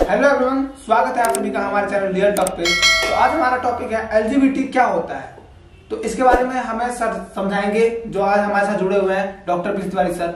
Hello everyone, स्वागत है आप सभी का हमारे चैनल रियल टॉक पे। तो आज हमारा टॉपिक है एलजीबीटी क्या होता है। तो इसके बारे में हमें सर समझाएंगे, जो आज हमारे साथ जुड़े हुए हैं डॉक्टर पीयूष तिवारी सर।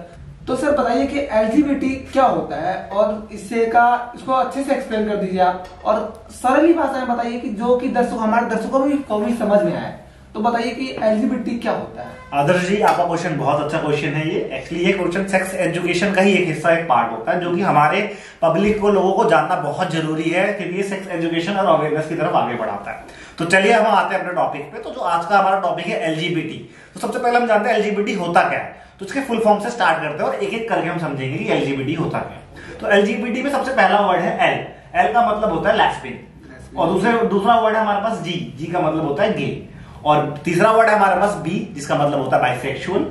तो सर बताइए कि एलजीबीटी क्या होता है और इसको अच्छे से एक्सप्लेन कर दीजिए आप, और सरली भाषा में बताइए कि जो कि हमारे दर्शकों को भी समझ में आए। तो बताइए कि एलजीबीटी क्या होता है। आदर्श जी, आपका क्वेश्चन बहुत अच्छा क्वेश्चन है। ये एक्चुअली ये क्वेश्चन सेक्स एजुकेशन का ही एक हिस्सा, एक पार्ट होता है, जो कि हमारे पब्लिक को, लोगों को जानना बहुत जरूरी है, क्योंकि ये सेक्स एजुकेशन और अवेयरनेस की तरफ आगे बढ़ाता है। तो चलिए हम आते हैं अपने टॉपिक पे। तो जो आज का हमारा टॉपिक है एलजीबीटी। तो सबसे पहले हम जानते हैं एलजीबीटी होता क्या है। तो इसके फुल फॉर्म से स्टार्ट करते हैं और एक एक करके हम समझेंगे कि एलजीबीटी होता क्या है। तो एलजीबीटी में सबसे पहला वर्ड है एल। एल का मतलब होता है लेस्बियन, और दूसरा वर्ड है हमारे पास जी का मतलब होता है गे, और तीसरा वर्ड है हमारे पास बी, जिसका मतलब होता है बाइसेक्सुअल,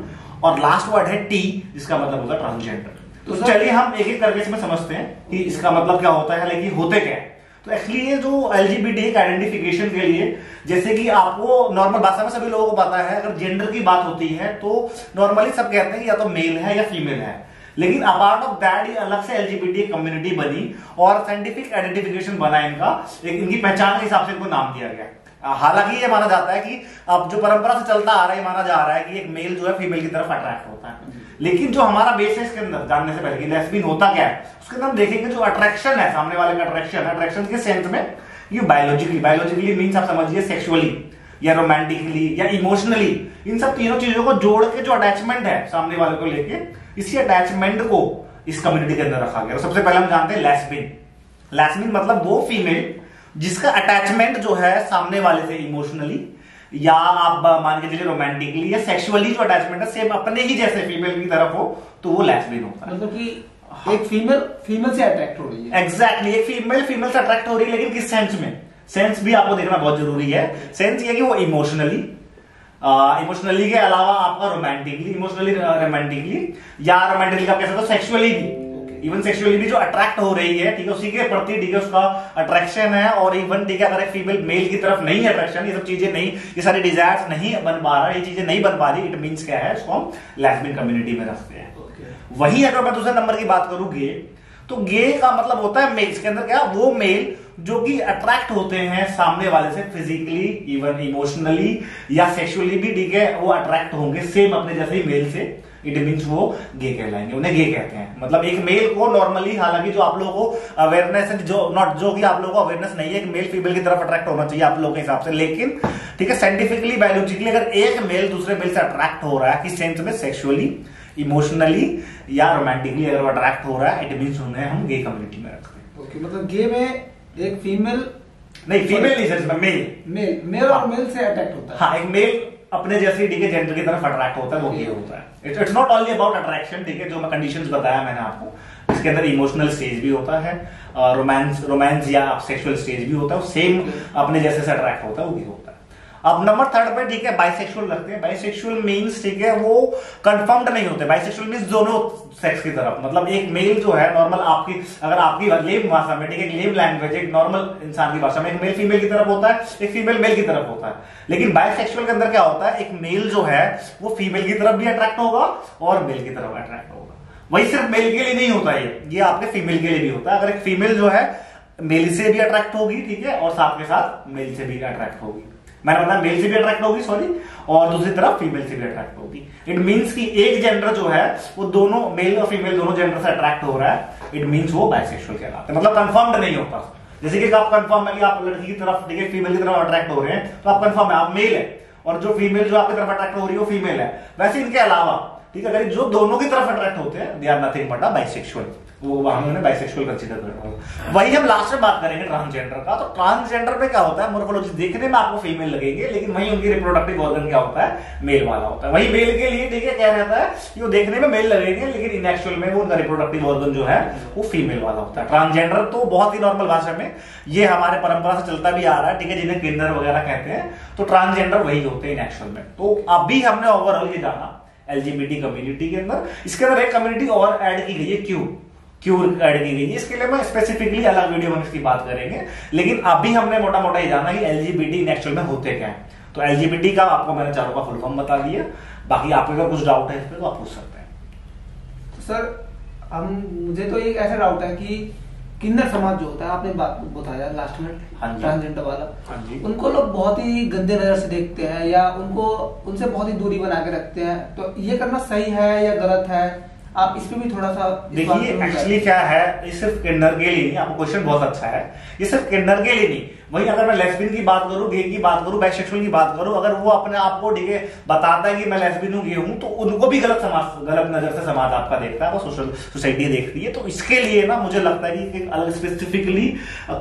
और लास्ट वर्ड है टी, जिसका मतलब होता है ट्रांसजेंडर। तो चलिए हम एक एक करके इसमें समझते हैं कि इसका मतलब क्या होता है, लेकिन होते क्या है। तो एक्चुअली ये जो एलजीबीटी एक आइडेंटिफिकेशन के लिए, जैसे कि आपको नॉर्मल भाषा में सभी लोगों को पता है, अगर जेंडर की बात होती है तो नॉर्मली सब कहते हैं कि या तो मेल है या फीमेल है, लेकिन अपार्ट ऑफ दैट ये अलग से एलजीबीटी कम्युनिटी बनी और साइंटिफिक आइडेंटिफिकेशन बना इनका, इनकी पहचान के हिसाब से इनको नाम दिया गया। हालांकि ये माना जाता है कि अब जो परंपरा से चलता आ रहा है, माना जा रहा है कि एक मेल जो है फीमेल की तरफ अट्रैक्ट होता है, लेकिन जो हमारा बेस है इसके अंदर जानने से पहले कि लेस्बियन होता क्या है, उसके अंदर हम देखेंगे जो अट्रैक्शन है, सामने वाले का अट्रैक्शन के सेंस में ये बायोलॉजिकली मीन्स आप समझिए सेक्सुअली या रोमांटिकली या इमोशनली, इन सब तीनों चीजों को जोड़ के जो अटैचमेंट है सामने वाले को लेके, इसी अटैचमेंट को इस कम्युनिटी के अंदर रखा गया। तो सबसे पहले हम जानते हैं लेस्बियन मतलब वो फीमेल जिसका अटैचमेंट जो है सामने वाले से इमोशनली या आप मान के चलिए रोमांटिकली या सेक्सुअली जो अटैचमेंट है सेम अपने ही जैसे फीमेल की तरफ हो, तो वो लेस्बियन होता है। मतलब कि एक फीमेल से अट्रैक्ट हो रही है। एग्जैक्टली, एक फीमेल से अट्रैक्ट हो रही है, लेकिन किस सेंस में? सेंस भी आपको देखना बहुत जरूरी है। सेंस ये कि वो इमोशनली के अलावा आपका रोमांटिकली या रोमांटिकली का कह सकते हो सेक्सुअली भी, इवन सेक्सुअली भी जो अट्रैक्ट हो रही है, ठीक है, उसी के प्रति, ठीक है, उसका अट्रैक्शन है। और इवन ठीक है, अगर एक फीमेल मेल की तरफ नहीं अट्रैक्शन, ये सब चीजें नहीं, ये सारी डिजायर्स नहीं बन पा रहा, ये चीजें नहीं बन पा रही, इट मींस क्या है, इसको हम लेस्बियन कम्युनिटी में रखते हैं। वही अगर मैं दूसरे नंबर की बात करूं गे, तो गे का मतलब होता है मेल। इसके अंदर क्या, वो मेल जो कि अट्रैक्ट होते हैं सामने वाले से फिजिकली, इवन इमोशनली या सेक्सुअली भी, ठीक है, वो अट्रैक्ट होंगे सेम अपने जैसे ही मेल से, इट मीन्स वो गे कहलाएंगे, उन्हें गे कहते हैं। मतलब एक मेल को नॉर्मली, हालांकि जो आप लोगों को अवेयरनेस जो कि आप लोगों को अवेयरनेस नहीं है कि मेल फीमेल की तरफ अट्रैक्ट होना चाहिए आप लोगों के हिसाब से, लेकिन ठीक है, साइंटिफिकली बायोलॉजिकली अगर एक मेल दूसरे मेल से अट्रैक्ट हो रहा है किस सेंस में, सेक्सुअली, इमोशनली या रोमांटिकली अगर वो अट्रैक्ट हो रहा है, इट मीन्स उन्हें हम गे कम्युनिटी में रखते हैं। ओके, मतलब गे में एक फीमेल मेल और मेल से अट्रैक्ट होता है। हाँ, एक मेल अपने जैसे ठीक है जेंडर की तरफ अट्रैक्ट होता है, वो गे होता है। It's not only about attraction, ठीक है, जो मैं कंडीशंस बताया मैंने आपको, इसके अंदर इमोशनल स्टेज भी होता है, रोमांस या सेक्सुअल स्टेज भी होता है, सेम अपने जैसे से अट्रैक्ट होता है, वो गे होता है। अब नंबर थर्ड पे ठीक है बाइसेक्सुअल रखते हैं। बाइसेक्सुअल मींस ठीक है, वो कंफर्म्ड नहीं होते। बाइसेक्सुअल मींस दोनों सेक्स की तरफ, मतलब एक मेल जो है नॉर्मल अगर आपकी लेम भाषा में, ठीक है, लेम लैंग्वेज, एक नॉर्मल इंसान की भाषा में एक मेल फीमेल की तरफ होता है, एक फीमेल मेल की तरफ होता है। लेकिन बाइसेक्सुअल के अंदर क्या होता है, एक मेल जो है वो फीमेल की तरफ भी अट्रैक्ट होगा और मेल की तरफ अट्रैक्ट होगा। वही सिर्फ मेल के लिए नहीं होता, ये आपके फीमेल के लिए भी होता है। अगर एक फीमेल जो है मेल से भी अट्रैक्ट होगी, ठीक है, और साथ के साथ मेल से भी अट्रैक्ट होगी, मैंने बताया मेल से भी अट्रैक्ट होगी, सॉरी, और दूसरी तरफ फीमेल से भी अट्रैक्ट होगी। इट मींस कि एक जेंडर जो है वो दोनों मेल और फीमेल दोनों जेंडर से अट्रैक्ट हो रहा है, इट मींस वो बाइसेक्सुअल कहलाता है। मतलब कंफर्म्ड नहीं होता। जैसे कि आप कंफर्म है कि आप लड़की की तरफ, ठीक है, फीमेल की तरफ अट्रैक्ट हो रहे हैं, तो आप कंफर्म है आप मेल है, और जो फीमेल जो आपकी तरफ अट्रैक्ट हो रही है वो फीमेल है। वैसे इनके अलावा, ठीक है, अगर जो दोनों की तरफ अट्रैक्ट होते हैं, they are nothing but bisexual, वो हम उन्हें बाइसेक्सुअल कंसीडर करते हैं। वही हम लास्ट में बात करेंगे ट्रांसजेंडर का। तो ट्रांसजेंडर में क्या होता है, मोर्फोलॉजी देखने में आपको फीमेल लगेंगे, लेकिन वही उनकी रिप्रोडक्टिव ऑर्गन क्या होता है, मेल वाला होता है। वही मेल के लिए, ठीक है, क्या रहता है कि वो देखने में मेल लगेंगे, लेकिन इन एक्चुअल में वो उनका रिप्रोडक्टिव ऑर्गन जो है वो फीमेल वाला होता है। ट्रांसजेंडर तो बहुत ही नॉर्मल भाषा में ये हमारे परंपरा से चलता भी आ रहा है, ठीक है, जिन्हें किन्नर वगैरह कहते हैं, तो ट्रांसजेंडर वही होते हैं इन एक्चुअल में। तो अभी हमने ओवरऑल ये जाना एलजीबीटी कम्युनिटी के अंदर। इसके अंदर एक कम्युनिटी और ऐड की गई है, क्यूर ऐड की गई है। इसके लिए मैं स्पेसिफिकली अलग वीडियो में इसकी बात करेंगे, लेकिन अभी हमने मोटा मोटा ये जाना कि एलजीबीटी इन एक्चुअल में होते क्या है। तो एलजीबीटी का आपको मैंने चारों का फुल फॉर्म बता दिया। बाकी आपको अगर कुछ डाउट है इस पर तो आप पूछ सकते हैं। तो सर मुझे तो एक ऐसा डाउट है कि किन्नर समाज जो होता है, आपने बात बताया लास्ट में ट्रांसजेंडर वाला, उनको लोग बहुत ही गंदे नजर से देखते हैं या उनसे बहुत ही दूरी बना के रखते हैं। तो ये करना सही है या गलत है, आप इस पे भी थोड़ा सा देखिए। एक्चुअली क्या है, ये सिर्फ किन्नर के लिए नहीं, आपका क्वेश्चन बहुत अच्छा है, ये सिर्फ किन्नर के लिए नहीं, वहीं अगर मैं लेस्बियन की बात करूं, गे की बात करूं, बाइसेक्सुअल की बात करूं, अगर वो अपने आप को ठीक है बताता है कि मैं लेस्बियन हूं, गे हूं, तो उनको भी गलत नजर से समाज आपका देखता है, वो सोसाइटी देखती है। तो इसके लिए ना मुझे लगता है कि एक अलग स्पेसिफिकली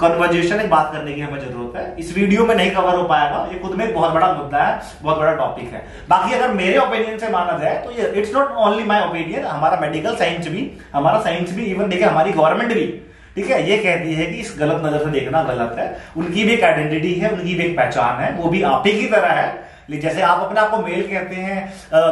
कन्वर्जेशन, एक बात करने की हमें जरूरत है। इस वीडियो में नहीं कवर हो पाएगा, ये खुद में एक बहुत बड़ा मुद्दा है, बहुत बड़ा टॉपिक है। बाकी अगर मेरे ओपिनियन से माना जाए तो ये it's not only my opinion, हमारा मेडिकल साइंस भी, हमारा साइंस भी, इवन देखिए हमारी गवर्नमेंट भी, ठीक है, ये कहती है कि इस गलत नजर से देखना गलत है। उनकी भी एक आइडेंटिटी है, उनकी भी एक पहचान है, वो भी आप ही की तरह है। जैसे आप अपने आप को मेल कहते हैं,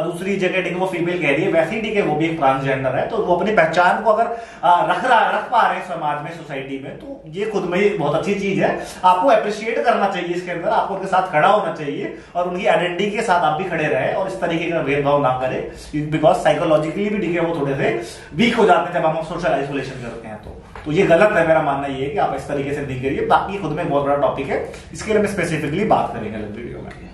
दूसरी जगह ठीक है वो फीमेल कह रही है, वैसे ही ठीक है वो भी एक ट्रांसजेंडर है। तो वो अपनी पहचान को अगर रख पा रहे हैं समाज में, सोसाइटी में, तो ये खुद में एक बहुत अच्छी चीज है। आपको अप्रिशिएट करना चाहिए इसके अंदर, आपको उनके साथ खड़ा होना चाहिए और उनकी आइडेंटिटी के साथ आप भी खड़े रहे और इस तरीके का भेदभाव ना करें, बिकॉज साइकोलॉजिकली भी ठीक है वो थोड़े से वीक हो जाते हैं जब हम सोशल आइसोलेशन करते हैं। तो ये गलत है, मेरा मानना ये है कि आप इस तरीके से नहीं करिए। बाकी खुद में बहुत बड़ा टॉपिक है, इसके लिए मैं स्पेसिफिकली बात करेंगे वीडियो में।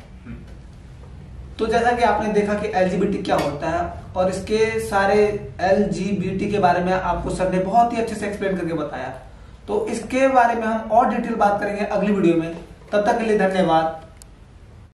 तो जैसा कि आपने देखा कि एलजीबीटी क्या होता है और इसके सारे एलजीबीटी के बारे में आपको सर ने बहुत ही अच्छे से एक्सप्लेन करके बताया। तो इसके बारे में हम और डिटेल बात करेंगे अगली वीडियो में। तब तक के लिए धन्यवाद।